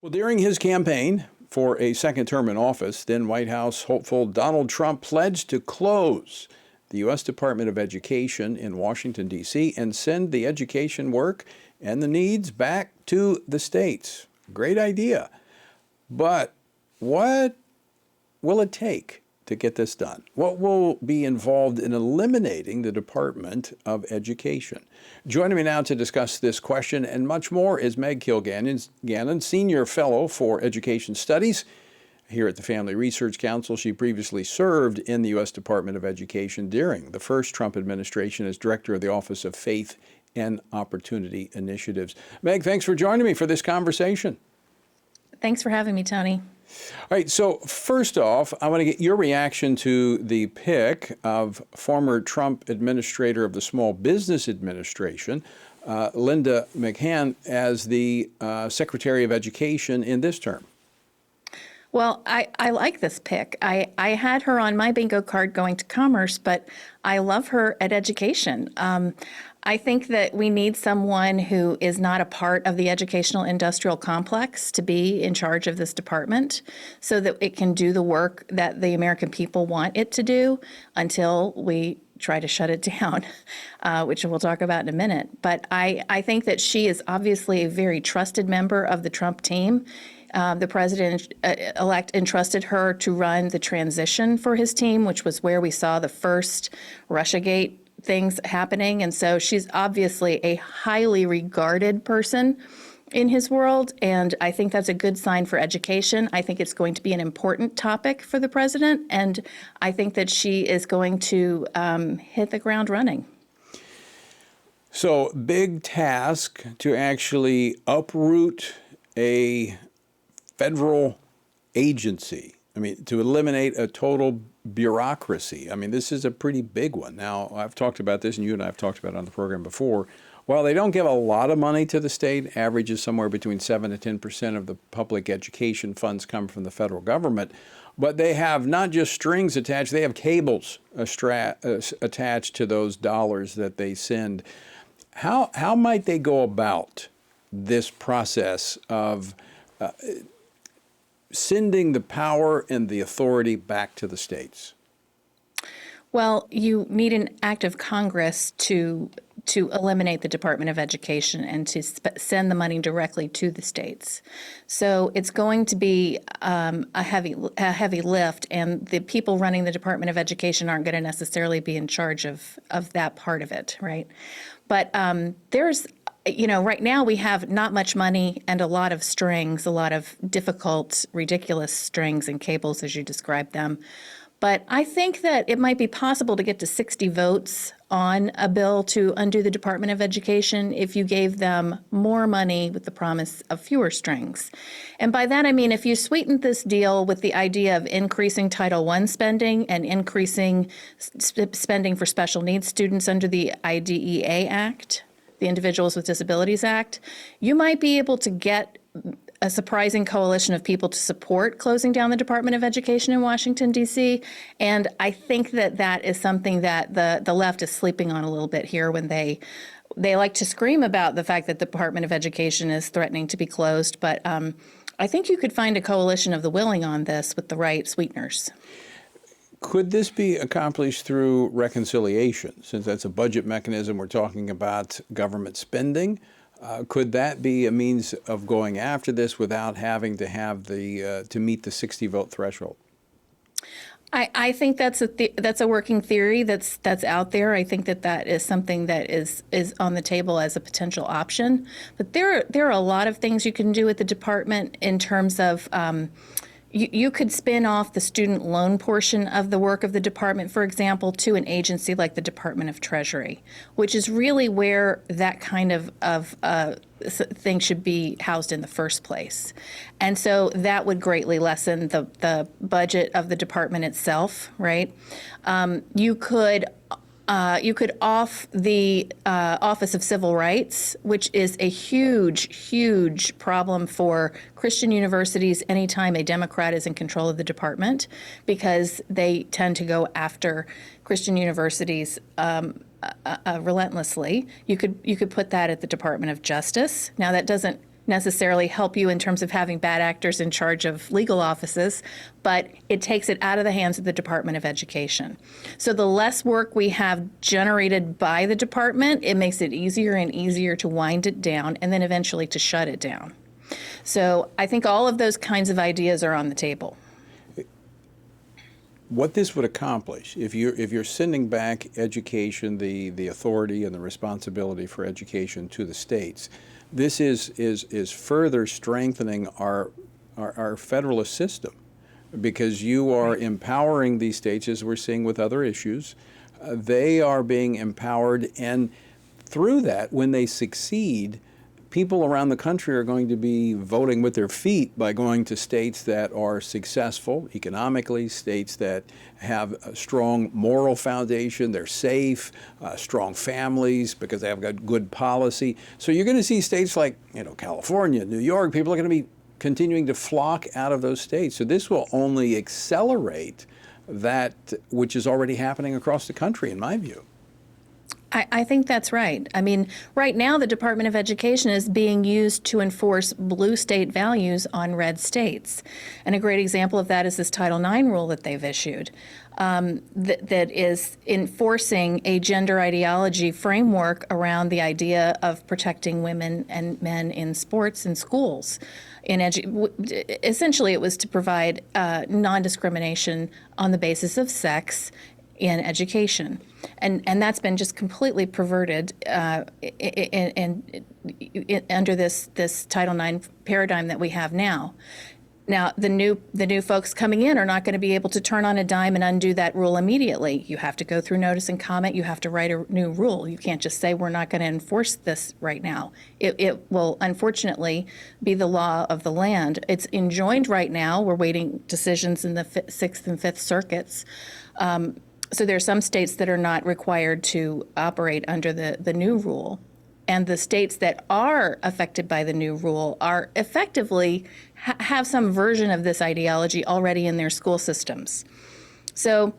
Well, during his campaign for a second term in office, then White House hopeful Donald Trump pledged to close the U.S. Department of Education in Washington, D.C., and send the education work and the needs back to the states. Great idea. But what will it take to get this done? What will be involved in eliminating the Department of Education? Joining me now to discuss this question and much more is Meg Kilgannon, Senior Fellow for Education Studies here at the Family Research Council. She previously served in the U.S. Department of Education during the first Trump administration as Director of the Office of Faith and Opportunity Initiatives. Meg, thanks for joining me for this conversation. Thanks for having me, Tony. All right, so first off, I want to get your reaction to the pick of former Trump administrator of the Small Business Administration, Linda McMahon, as the Secretary of Education in this term. Well, I like this pick. I had her on my bingo card going to commerce, but I love her at education. I think that we need someone who is not a part of the educational industrial complex to be in charge of this department so that it can do the work that the American people want it to do until we try to shut it down, which we'll talk about in a minute. But I think that she is obviously a very trusted member of the Trump team. The president-elect entrusted her to run the transition for his team, which was where we saw the first Russiagate things happening. And so she's obviously a highly regarded person in his world. And I think that's a good sign for education. I think it's going to be an important topic for the president. And I think that she is going to hit the ground running. So big task to actually uproot a federal agency. I mean, to eliminate a total bureaucracy. I mean, this is a pretty big one. Now, I've talked about this, and you and I have talked about it on the program before. While they don't give a lot of money to the state, averages somewhere between 7 to 10% of the public education funds come from the federal government. But they have not just strings attached, they have cables attached to those dollars that they send. How might they go about this process of sending the power and the authority back to the states? Well, you need an act of Congress to eliminate the Department of Education and to send the money directly to the states. So it's going to be a heavy lift, and the people running the Department of Education aren't going to necessarily be in charge of that part of it, right? But right now we have not much money and a lot of strings, a lot of difficult, ridiculous strings and cables, as you described them. But I think that it might be possible to get to 60 votes on a bill to undo the Department of Education if you gave them more money with the promise of fewer strings. And by that, I mean, if you sweetened this deal with the idea of increasing Title I spending and increasing spending for special needs students under the IDEA Act, the Individuals with Disabilities Act, you might be able to get a surprising coalition of people to support closing down the Department of Education in Washington, D.C. And I think that is something that the left is sleeping on a little bit here when they like to scream about the fact that the Department of Education is threatening to be closed. But I think you could find a coalition of the willing on this with the right sweeteners. Could this be accomplished through reconciliation? Since that's a budget mechanism, we're talking about government spending. Could that be a means of going after this without having to have to meet the 60-vote threshold? I think that's a working theory that's out there. I think that is something that is on the table as a potential option. But there are a lot of things you can do with the department in terms of you could spin off the student loan portion of the work of the department, for example, to an agency like the Department of Treasury, which is really where that kind of thing should be housed in the first place. And so that would greatly lessen the budget of the department itself, right? You could off the Office of Civil Rights, which is a huge, huge problem for Christian universities anytime a Democrat is in control of the department, because they tend to go after Christian universities relentlessly. You could put that at the Department of Justice. Now, that doesn't necessarily help you in terms of having bad actors in charge of legal offices, but it takes it out of the hands of the Department of Education. So the less work we have generated by the department, it makes it easier and easier to wind it down and then eventually to shut it down. So I think all of those kinds of ideas are on the table. What this would accomplish, if you're sending back education, the authority and the responsibility for education to the states, this is further strengthening our federalist system, because you are empowering these states, as we're seeing with other issues. They are being empowered, and through that, when they succeed, people around the country are going to be voting with their feet by going to states that are successful economically, states that have a strong moral foundation, they're safe, strong families because they have got good policy. So you're going to see states like, California, New York, people are going to be continuing to flock out of those states. So this will only accelerate that which is already happening across the country, in my view. I think that's right. I mean, right now the Department of Education is being used to enforce blue state values on red states. And a great example of that is this Title IX rule that they've issued that is enforcing a gender ideology framework around the idea of protecting women and men in sports and schools. Essentially, it was to provide non-discrimination on the basis of sex in education. And that's been just completely perverted under this Title IX paradigm that we have now. Now, the new folks coming in are not going to be able to turn on a dime and undo that rule immediately. You have to go through notice and comment. You have to write a new rule. You can't just say we're not going to enforce this right now. It will unfortunately be the law of the land. It's enjoined right now. We're waiting decisions in the Sixth and Fifth Circuits. So there are some states that are not required to operate under the new rule. And the states that are affected by the new rule are effectively have some version of this ideology already in their school systems. So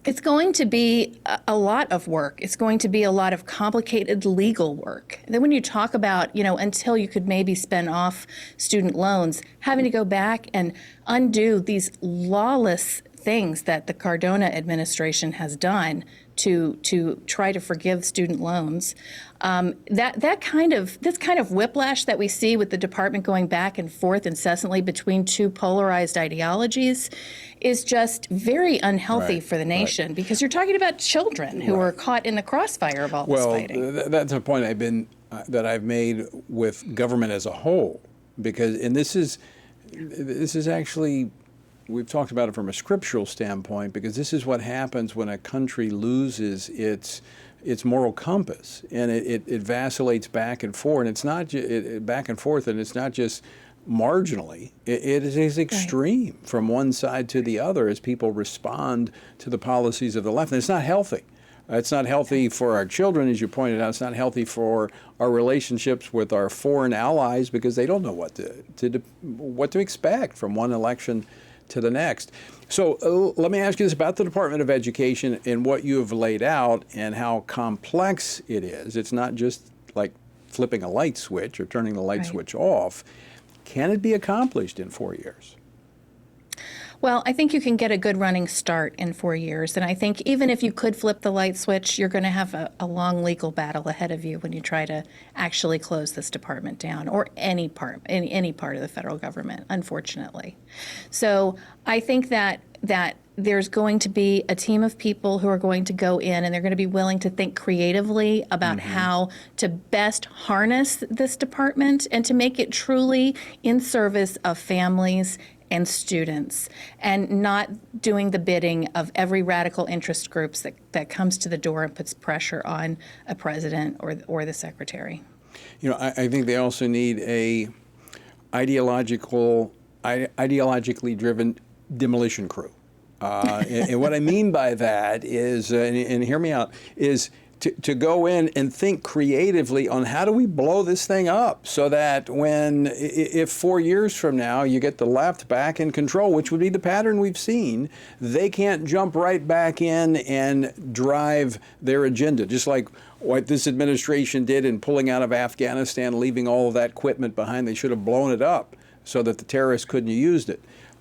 it's going to be a lot of work. It's going to be a lot of complicated legal work. And then when you talk about, until you could maybe spend off student loans, having to go back and undo these lawless things that the Cardona administration has done to try to forgive student loans, this kind of whiplash that we see with the department going back and forth incessantly between two polarized ideologies is just very unhealthy for the nation, because you're talking about children who are caught in the crossfire of all this fighting. Well, that's a point that I've made with government as a whole, because this is actually. We've talked about it from a scriptural standpoint, because this is what happens when a country loses its moral compass, and it vacillates back and forth. And it's not back and forth, and it's not just marginally. It is extreme from one side to the other as people respond to the policies of the left, and it's not healthy. It's not healthy for our children, as you pointed out. It's not healthy for our relationships with our foreign allies, because they don't know what to expect from one election to the next. So let me ask you this about the Department of Education and what you have laid out and how complex it is. It's not just like flipping a light switch or turning the light switch off. Can it be accomplished in 4 years? Well, I think you can get a good running start in 4 years. And I think even if you could flip the light switch, you're going to have a long legal battle ahead of you when you try to actually close this department down, or any part of the federal government, unfortunately. So I think that there's going to be a team of people who are going to go in, and they're going to be willing to think creatively about how to best harness this department and to make it truly in service of families and students, and not doing the bidding of every radical interest groups that comes to the door and puts pressure on a president or the secretary. I think they also need a ideologically driven demolition crew. And what I mean by that is, and hear me out, is to go in and think creatively on how do we blow this thing up so that if 4 years from now you get the left back in control, which would be the pattern we've seen, they can't jump right back in and drive their agenda, just like what this administration did in pulling out of Afghanistan, leaving all of that equipment behind. They should have blown it up so that the terrorists couldn't have used it.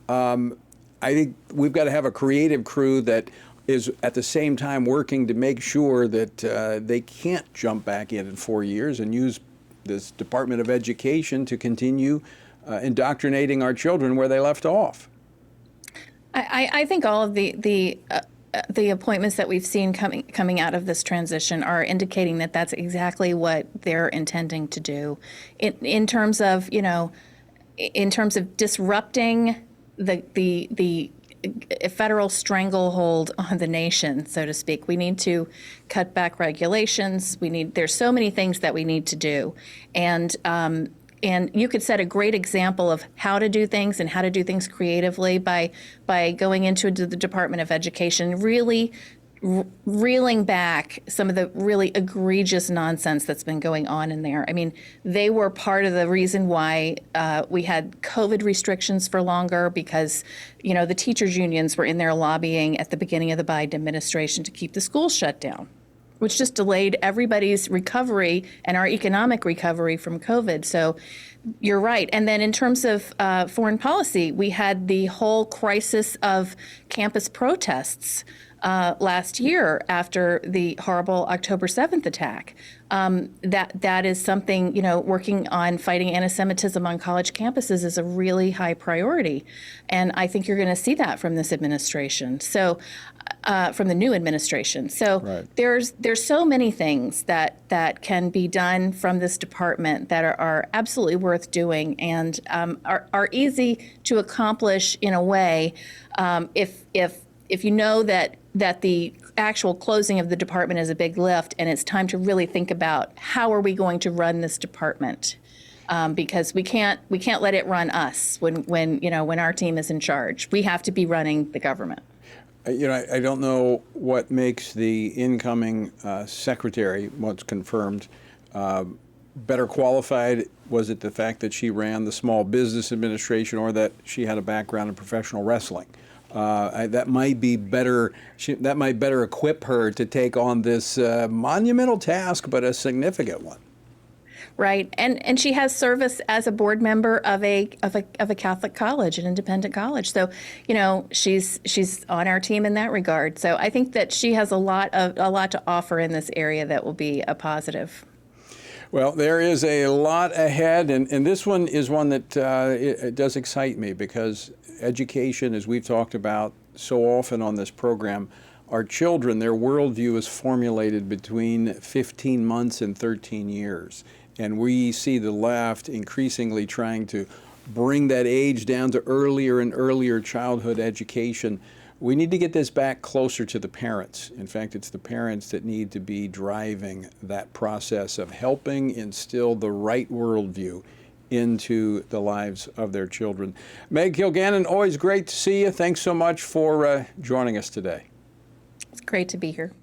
I think we've got to have a creative crew that is at the same time working to make sure that they can't jump back in 4 years and use this Department of Education to continue indoctrinating our children where they left off. I think all of the appointments that we've seen coming out of this transition are indicating that that's exactly what they're intending to do, in terms of disrupting the federal stranglehold on the nation, so to speak. We need to cut back regulations. There's so many things that we need to do, and you could set a great example of how to do things and how to do things creatively by going into the Department of Education, really reeling back some of the really egregious nonsense that's been going on in there. I mean, they were part of the reason why we had COVID restrictions for longer, because, the teachers' unions were in there lobbying at the beginning of the Biden administration to keep the schools shut down, which just delayed everybody's recovery and our economic recovery from COVID. So you're right. And then in terms of foreign policy, we had the whole crisis of campus protests last year after the horrible October 7th attack. That is something, working on fighting anti-Semitism on college campuses is a really high priority. And I think you're going to see that from this administration. So, from the new administration. So right. There's so many things that can be done from this department that are absolutely worth doing and are easy to accomplish in a way if you know that the actual closing of the department is a big lift, and it's time to really think about how are we going to run this department, because we can't let it run us when our team is in charge. We have to be running the government. I don't know what makes the incoming secretary, once confirmed, better qualified. Was it the fact that she ran the Small Business Administration, or that she had a background in professional wrestling? That might be better. That might better equip her to take on this monumental task, but a significant one. Right, and she has service as a board member of a Catholic college, an independent college. So, she's on our team in that regard. So I think that she has a lot to offer in this area that will be a positive. Well, there is a lot ahead, and this one is one that it does excite me, because education, as we've talked about so often on this program, our children, their worldview is formulated between 15 months and 13 years. And we see the left increasingly trying to bring that age down to earlier and earlier childhood education. We need to get this back closer to the parents. In fact, it's the parents that need to be driving that process of helping instill the right worldview into the lives of their children. Meg Kilgannon, always great to see you. Thanks so much for joining us today. It's great to be here.